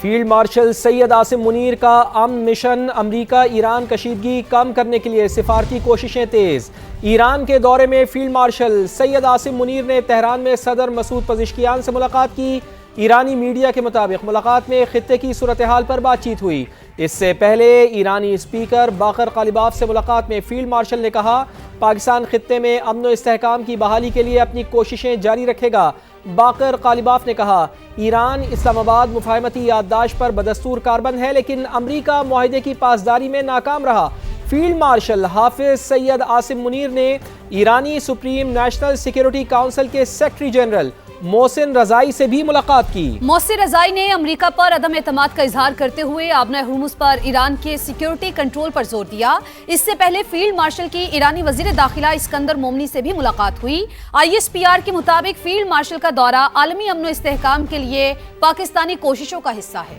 Field marshal Syed Asim Munir کا امن mission, امریکہ ایران کشیدگی کم کرنے کے لیے سفارتی کوششیں تیز۔ ایران کے دورے میں فیلڈ مارشل سید عاصم منیر نے تہران میں صدر مسعود پزشکیان سے ملاقات کی۔ ایرانی میڈیا کے مطابق ملاقات میں خطے کی صورتحال پر بات چیت ہوئی۔ اس سے پہلے ایرانی اسپیکر باقر قالیباف سے ملاقات میں فیلڈ مارشل نے کہا پاکستان خطے میں امن و استحکام کی بحالی کے لیے اپنی کوششیں جاری رکھے گا۔ باقر قالیباف نے کہا ایران اسلام آباد مفاہمتی یادداشت پر بدستور کاربند ہے، لیکن امریکہ معاہدے کی پاسداری میں ناکام رہا۔ فیلڈ مارشل حافظ سید عاصم منیر نے ایرانی سپریم نیشنل سیکیورٹی کونسل کے سیکرٹری جنرل محسن رضائی سے بھی ملاقات کی۔ محسن رضائی نے امریکہ پر عدم اعتماد کا اظہار کرتے ہوئے آبنہ ہرمز پر ایران کے سیکیورٹی کنٹرول پر زور دیا۔ اس سے پہلے فیلڈ مارشل کی ایرانی وزیر داخلہ اسکندر مومنی سے بھی ملاقات ہوئی۔ ISPR کے مطابق فیلڈ مارشل کا دورہ عالمی امن و استحکام کے لیے پاکستانی کوششوں کا حصہ ہے۔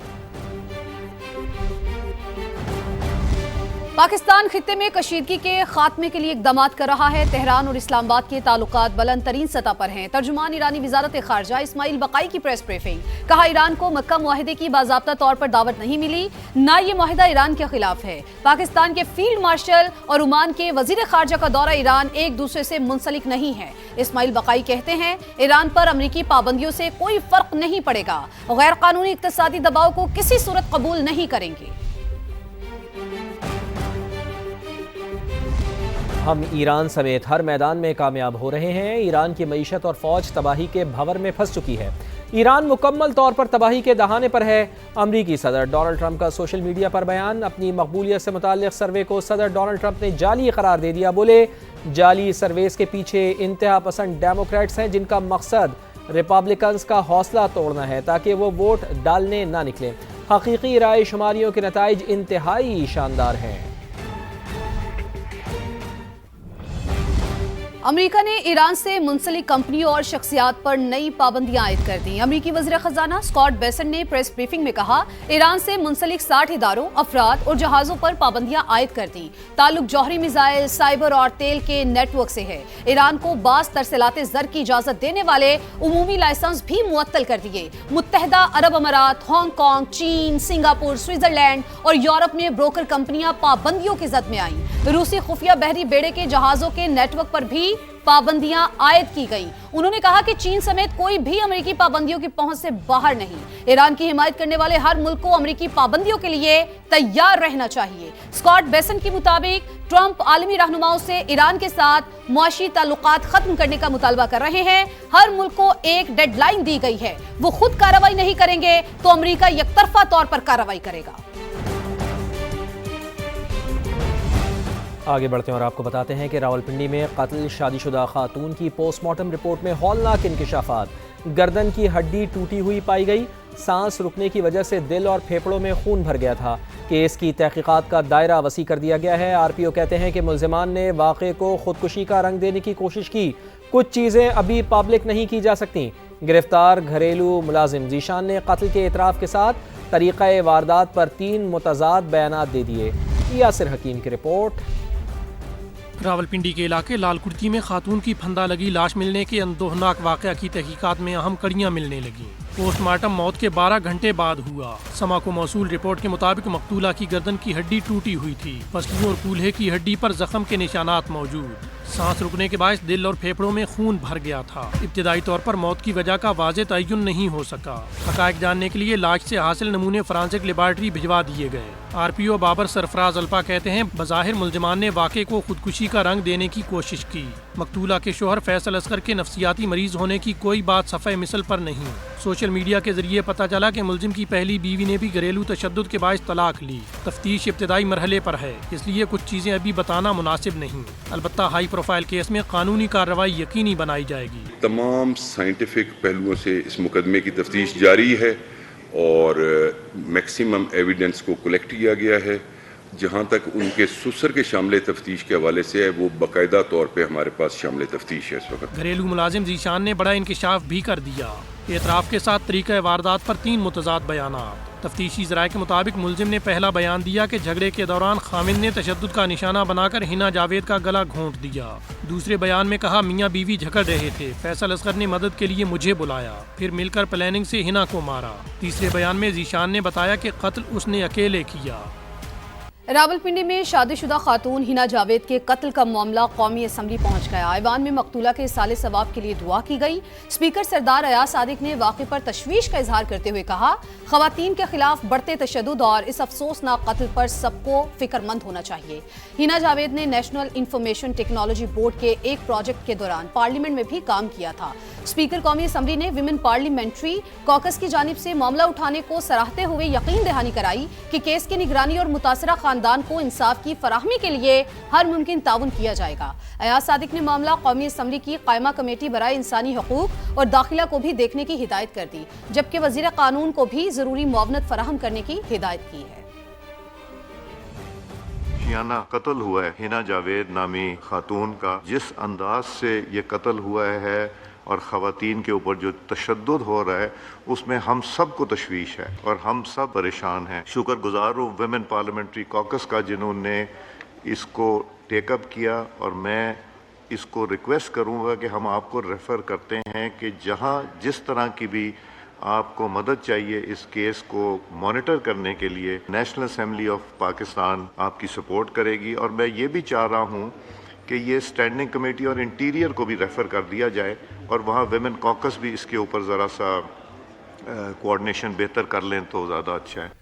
پاکستان خطے میں کشیدگی کے خاتمے کے لیے اقدامات کر رہا ہے۔ تہران اور اسلام آباد کے تعلقات بلند ترین سطح پر ہیں۔ ترجمان ایرانی وزارت خارجہ اسماعیل بقائی کی پریس بریفنگ، کہا ایران کو مکہ معاہدے کی باضابطہ طور پر دعوت نہیں ملی، نہ یہ معاہدہ ایران کے خلاف ہے۔ پاکستان کے فیلڈ مارشل اور عمان کے وزیر خارجہ کا دورہ ایران ایک دوسرے سے منسلک نہیں ہے۔ اسماعیل بقائی کہتے ہیں ایران پر امریکی پابندیوں سے کوئی فرق نہیں پڑے گا، غیر قانونی اقتصادی دباؤ کو کسی صورت قبول نہیں کریں گے۔ ہم ایران سمیت ہر میدان میں کامیاب ہو رہے ہیں۔ ایران کی معیشت اور فوج تباہی کے بھنور میں پھنس چکی ہے۔ ایران مکمل طور پر تباہی کے دہانے پر ہے۔ امریکی صدر ڈونلڈ ٹرمپ کا سوشل میڈیا پر بیان، اپنی مقبولیت سے متعلق سروے کو صدر ڈونلڈ ٹرمپ نے جعلی قرار دے دیا۔ بولے جعلی سرویز کے پیچھے انتہا پسند ڈیموکریٹس ہیں، جن کا مقصد ریپبلکنز کا حوصلہ توڑنا ہے تاکہ وہ ووٹ ڈالنے نہ نکلیں۔ حقیقی رائے شماریوں کے نتائج انتہائی شاندار ہیں۔ امریکہ نے ایران سے منسلک کمپنیوں اور شخصیات پر نئی پابندیاں عائد کر دیں۔ امریکی وزیر خزانہ اسکاٹ بیسنٹ نے پریس بریفنگ میں کہا ایران سے منسلک 60 اداروں، افراد اور جہازوں پر پابندیاں عائد کر دیں۔ تعلق جوہری میزائل، سائبر اور تیل کے نیٹ ورک سے ہے۔ ایران کو بعض ترسیلات زر کی اجازت دینے والے عمومی لائسنس بھی معطل کر دیے۔ متحدہ عرب امارات، ہانگ کانگ، چین، سنگاپور، سوئٹزرلینڈ اور یورپ میں بروکر کمپنیاں پابندیوں کی زد میں آئیں۔ روسی خفیہ بحری بیڑے کے جہازوں کے نیٹ ورک پر بھی پابندیاں عائد کی گئیں۔ انہوں نے کہا کہ چین سمیت کوئی بھی امریکی پابندیوں کی پہنچ سے باہر نہیں۔ ایران کی حمایت کرنے والے ہر ملک کو امریکی پابندیوں کے لیے تیار رہنا چاہیے۔ اسکاٹ بیسنٹ کے مطابق ٹرمپ عالمی رہنماؤں سے ایران کے ساتھ معاشی تعلقات ختم کرنے کا مطالبہ کر رہے ہیں۔ ہر ملک کو ایک ڈیڈ لائن دی گئی ہے، وہ خود کارروائی نہیں کریں گے تو امریکہ یک طرفہ طور پر کارروائی کرے گا۔ آگے بڑھتے ہیں اور آپ کو بتاتے ہیں کہ راولپنڈی میں قتل شادی شدہ خاتون کی پوسٹ مارٹم رپورٹ میں ہولناک انکشافات۔ گردن کی ہڈی ٹوٹی ہوئی پائی گئی، سانس رکنے کی وجہ سے دل اور پھیپھڑوں میں خون بھر گیا تھا۔ کیس کی تحقیقات کا دائرہ وسیع کر دیا گیا ہے۔ RPO کہتے ہیں کہ ملزمان نے واقعے کو خودکشی کا رنگ دینے کی کوشش کی۔ کچھ چیزیں ابھی پبلک نہیں کی جا سکتی۔ گرفتار گھریلو ملازم ذیشان نے قتل کے اعتراف کے ساتھ طریقہ واردات پر 3 متضاد بیانات دے دیے۔ یاسر حکیم کی رپورٹ۔ راولپنڈی کے علاقے لال کرتی میں خاتون کی پھندا لگی لاش ملنے کے اندوہناک واقعہ کی تحقیقات میں اہم کڑیاں ملنے لگیں۔ پوسٹ مارٹم موت کے 12 گھنٹے بعد ہوا۔ سما کو موصول رپورٹ کے مطابق مقتولہ کی گردن کی ہڈی ٹوٹی ہوئی تھی۔ پسلیوں اور کولہے کی ہڈی پر زخم کے نشانات موجود۔ سانس رکنے کے باعث دل اور پھیپھڑوں میں خون بھر گیا تھا۔ ابتدائی طور پر موت کی وجہ کا واضح تعین نہیں ہو سکا۔ حقائق جاننے کے لیے لاش سے حاصل نمونے فرانسک لیبارٹری بھجوا دیے گئے۔ RPO بابر سرفراز الپا کہتے ہیں بظاہر ملزمان نے واقعے کو خودکشی کا رنگ دینے کی کوشش کی۔ مقتولہ کے شوہر فیصل اصغر کے نفسیاتی مریض ہونے کی کوئی بات صفحہ مثل پر نہیں۔ سوشل میڈیا کے ذریعے پتہ چلا کہ ملزم کی پہلی بیوی نے بھی گھریلو تشدد کے باعث طلاق لی۔ تفتیش ابتدائی مرحلے پر ہے، اس لیے کچھ چیزیں ابھی بتانا مناسب نہیں۔ البتہ ہائی پروفائل کیس میں قانونی کارروائی یقینی بنائی جائے گی۔ تمام سائنٹیفک پہلوؤں سے اس مقدمے کی تفتیش جاری ہے اور میکسیمم ایویڈنس کو کلیکٹ کیا گیا ہے۔ جہاں تک ان کے سسر کے شامل تفتیش کے حوالے سے ہے، وہ باقاعدہ طور پہ ہمارے پاس شامل تفتیش ہے اس وقت۔ گھریلو ملازم ذیشان نے بڑا انکشاف بھی کر دیا۔ اعتراف کے ساتھ طریقہ واردات پر 3 متضاد بیانات۔ تفتیشی ذرائع کے مطابق ملزم نے پہلا بیان دیا کہ جھگڑے کے دوران خامد نے تشدد کا نشانہ بنا کر ہنا جاوید کا گلا گھونٹ دیا۔ دوسرے بیان میں کہا میاں بیوی جھگڑ رہے تھے، فیصل اصغر نے مدد کے لیے مجھے بلایا، پھر مل کر پلاننگ سے ہنا کو مارا۔ تیسرے بیان میں ذیشان نے بتایا کہ قتل اس نے اکیلے کیا۔ راولپنڈی میں شادی شدہ خاتون ہنا جاوید کے قتل کا معاملہ قومی اسمبلی پہنچ گیا۔ ایوان میں مقتولہ کے اصالِ ثواب کے لیے دعا کی گئی۔ اسپیکر سردار ایاز صادق نے واقعے پر تشویش کا اظہار کرتے ہوئے کہا خواتین کے خلاف بڑھتے تشدد اور اس افسوسناک قتل پر سب کو فکر مند ہونا چاہیے۔ ہنا جاوید نے نیشنل انفارمیشن ٹیکنالوجی بورڈ کے ایک پروجیکٹ کے دوران پارلیمنٹ میں بھی کام کیا تھا۔ اسپیکر قومی اسمبلی نے ویمن پارلیمنٹری کاکس کی جانب سے معاملہ اٹھانے کو سراہتے ہوئے یقین دہانی کرائی کہ کیس کی نگرانی اور متاثرہ خاندان کو انصاف کی فراہمی کے لیے ہر ممکن تعاون کیا جائے گا۔ ایاز صادق نے معاملہ قومی اسمبلی کی قائمہ کمیٹی برائے انسانی حقوق اور داخلہ کو بھی دیکھنے کی ہدایت کر دی، جبکہ وزیر قانون کو بھی ضروری معاونت فراہم کرنے کی ہدایت کی ہے۔ شیانہ قتل ہوا ہے ہنا جاوید نامی خاتون کا، جس انداز سے یہ قتل ہوا ہے اور خواتین کے اوپر جو تشدد ہو رہا ہے اس میں ہم سب کو تشویش ہے اور ہم سب پریشان ہیں۔ شکر گزار ہوں ویمن پارلیمنٹری کاکس کا جنہوں نے اس کو ٹیک اپ کیا، اور میں اس کو ریکویسٹ کروں گا کہ ہم آپ کو ریفر کرتے ہیں کہ جہاں جس طرح کی بھی آپ کو مدد چاہیے اس کیس کو مانیٹر کرنے کے لیے نیشنل اسمبلی آف پاکستان آپ کی سپورٹ کرے گی۔ اور میں یہ بھی چاہ رہا ہوں کہ یہ اسٹینڈنگ کمیٹی اور انٹیریئر کو بھی ریفر کر دیا جائے اور وہاں ویمن کاکس بھی اس کے اوپر ذرا سا کوآرڈینیشن بہتر کر لیں تو زیادہ اچھا ہے۔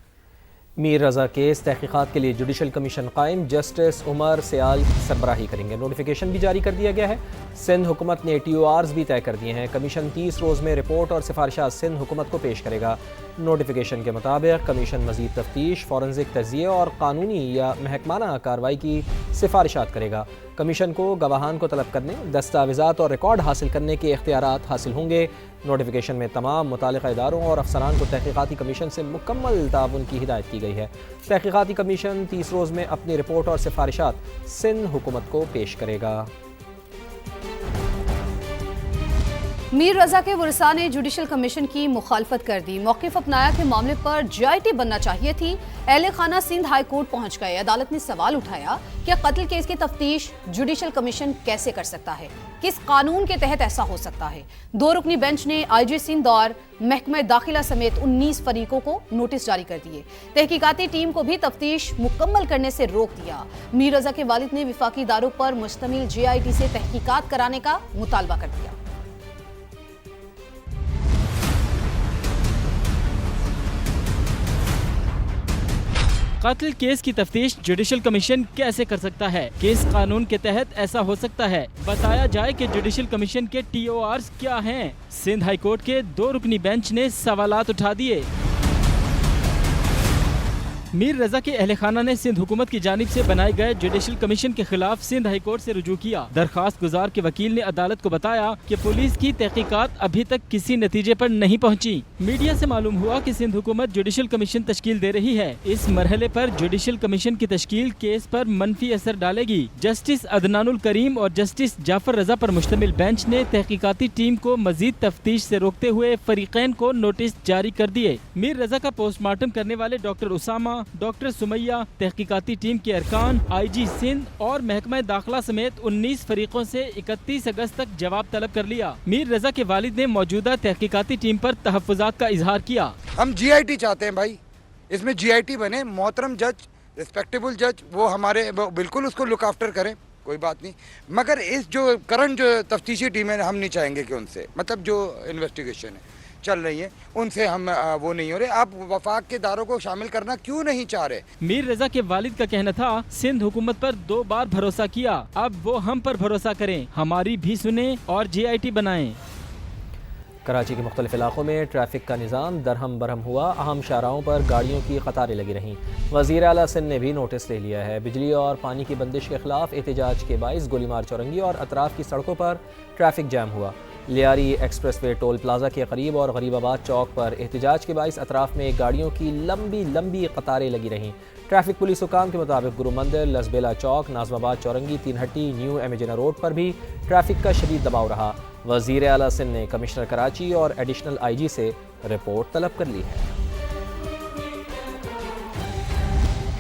میر رضا کیس تحقیقات کے لیے جوڈیشل کمیشن قائم، جسٹس عمر سیال سربراہی کریں گے۔ نوٹیفیکیشن بھی جاری کر دیا گیا ہے۔ سندھ حکومت نے ٹی او آرز بھی طے کر دیے ہیں۔ کمیشن 30 روز میں رپورٹ اور سفارشات سندھ حکومت کو پیش کرے گا۔ نوٹیفیکیشن کے مطابق کمیشن مزید تفتیش، فورنزک تجزیے اور قانونی یا محکمانہ کارروائی کی سفارشات کرے گا۔ کمیشن کو گواہان کو طلب کرنے، دستاویزات اور ریکارڈ حاصل کرنے کے اختیارات حاصل ہوں گے۔ نوٹیفیکیشن میں تمام متعلقہ اداروں اور افسران کو تحقیقاتی کمیشن سے مکمل تعاون کی ہدایت کی گئی ہے۔ تحقیقاتی کمیشن 30 روز میں اپنی رپورٹ اور سفارشات سندھ حکومت کو پیش کرے گا۔ میر رضا کے ورثاء نے جوڈیشل کمیشن کی مخالفت کر دی، موقف اپنایا کہ معاملے پر جے آئی ٹی بننا چاہیے تھی۔ اہل خانہ سندھ ہائی کورٹ پہنچ گئے۔ عدالت نے سوال اٹھایا کہ قتل کیس کی تفتیش جوڈیشل کمیشن کیسے کر سکتا ہے، کس قانون کے تحت ایسا ہو سکتا ہے۔ 2 رکنی بینچ نے آئی جی سندھ اور محکمہ داخلہ سمیت 19 فریقوں کو نوٹس جاری کر دیے۔ تحقیقاتی ٹیم کو بھی تفتیش مکمل کرنے سے روک دیا۔ میر رضا کے والد نے وفاقی اداروں پر مشتمل جے آئی ٹی سے تحقیقات کرانے کا مطالبہ کر دیا۔ قتل کیس کی تفتیش جوڈیشل کمیشن کیسے کر سکتا ہے، کس قانون کے تحت ایسا ہو سکتا ہے، بتایا جائے کہ جوڈیشل کمیشن کے ٹی او آرز کیا ہیں۔ سندھ ہائی کورٹ کے 2 رکنی بینچ نے سوالات اٹھا دیے۔ میر رضا کے اہل خانہ نے سندھ حکومت کی جانب سے بنائے گئے جوڈیشل کمیشن کے خلاف سندھ ہائی کورٹ سے رجوع کیا۔ درخواست گزار کے وکیل نے عدالت کو بتایا کہ پولیس کی تحقیقات ابھی تک کسی نتیجے پر نہیں پہنچی۔ میڈیا سے معلوم ہوا کہ سندھ حکومت جوڈیشل کمیشن تشکیل دے رہی ہے۔ اس مرحلے پر جوڈیشل کمیشن کی تشکیل کیس پر منفی اثر ڈالے گی۔ جسٹس عدنان الکریم اور جسٹس جعفر رضا پر مشتمل بینچ نے تحقیقاتی ٹیم کو مزید تفتیش سے روکتے ہوئے فریقین کو نوٹس جاری کر دیے۔ میر رضا کا پوسٹ مارٹم کرنے والے ڈاکٹر اسامہ، ڈاکٹر سمیہ، تحقیقاتی ٹیم کے ارکان، آئی جی سندھ اور محکمہ داخلہ سمیت 19 فریقوں سے 31 اگست تک جواب طلب کر لیا۔ میر رضا کے والد نے موجودہ تحقیقاتی ٹیم پر تحفظات کا اظہار کیا۔ ہم جی آئی ٹی چاہتے ہیں بھائی، اس میں جی آئی ٹی بنے، محترم جج، ریسپیکٹیبل جج، وہ ہمارے بالکل اس کو لک آفٹر کریں، کوئی بات نہیں، مگر اس جو کرنٹ جو تفتیشی ٹیم ہے ہم نہیں چاہیں گے کہ ان سے، مطلب جو انویسٹیگیشن ہے چل رہی ہے ان سے ہم وہ نہیں ہو رہے۔ آپ وفاق کے اداروں کو شامل کرنا کیوں نہیں چاہ رہے؟ میر رضا کے والد کا کہنا تھا سندھ حکومت پر 2 بار بھروسہ کیا، اب وہ ہم پر بھروسہ کریں، ہماری بھی سنیں اور جے آئی ٹی بنائیں۔ کراچی کے مختلف علاقوں میں ٹریفک کا نظام درہم برہم ہوا، اہم شاہراہوں پر گاڑیوں کی قطاریں لگی رہیں۔ وزیر اعلیٰ سندھ نے بھی نوٹس لے لیا ہے۔ بجلی اور پانی کی بندش کے خلاف احتجاج کے باعث گولیمار چورنگی اور اطراف کی سڑکوں پر ٹریفک جام ہوا۔ Lyari express way tool plaza کے قریب اور غریب آباد چوک پر احتجاج کے باعث اطراف میں گاڑیوں کی لمبی قطاریں لگی رہیں۔ ٹریفک پولیس حکام کے مطابق گرو مندر، لسبیلا چوک، ناظم آباد چورنگی، 3 ہٹی، نیو امیجنا روڈ پر بھی ٹریفک کا شدید دباؤ رہا۔ وزیر اعلیٰ سندھ نے کمشنر کراچی اور ایڈیشنل آئی جی سے رپورٹ طلب کر لی ہے۔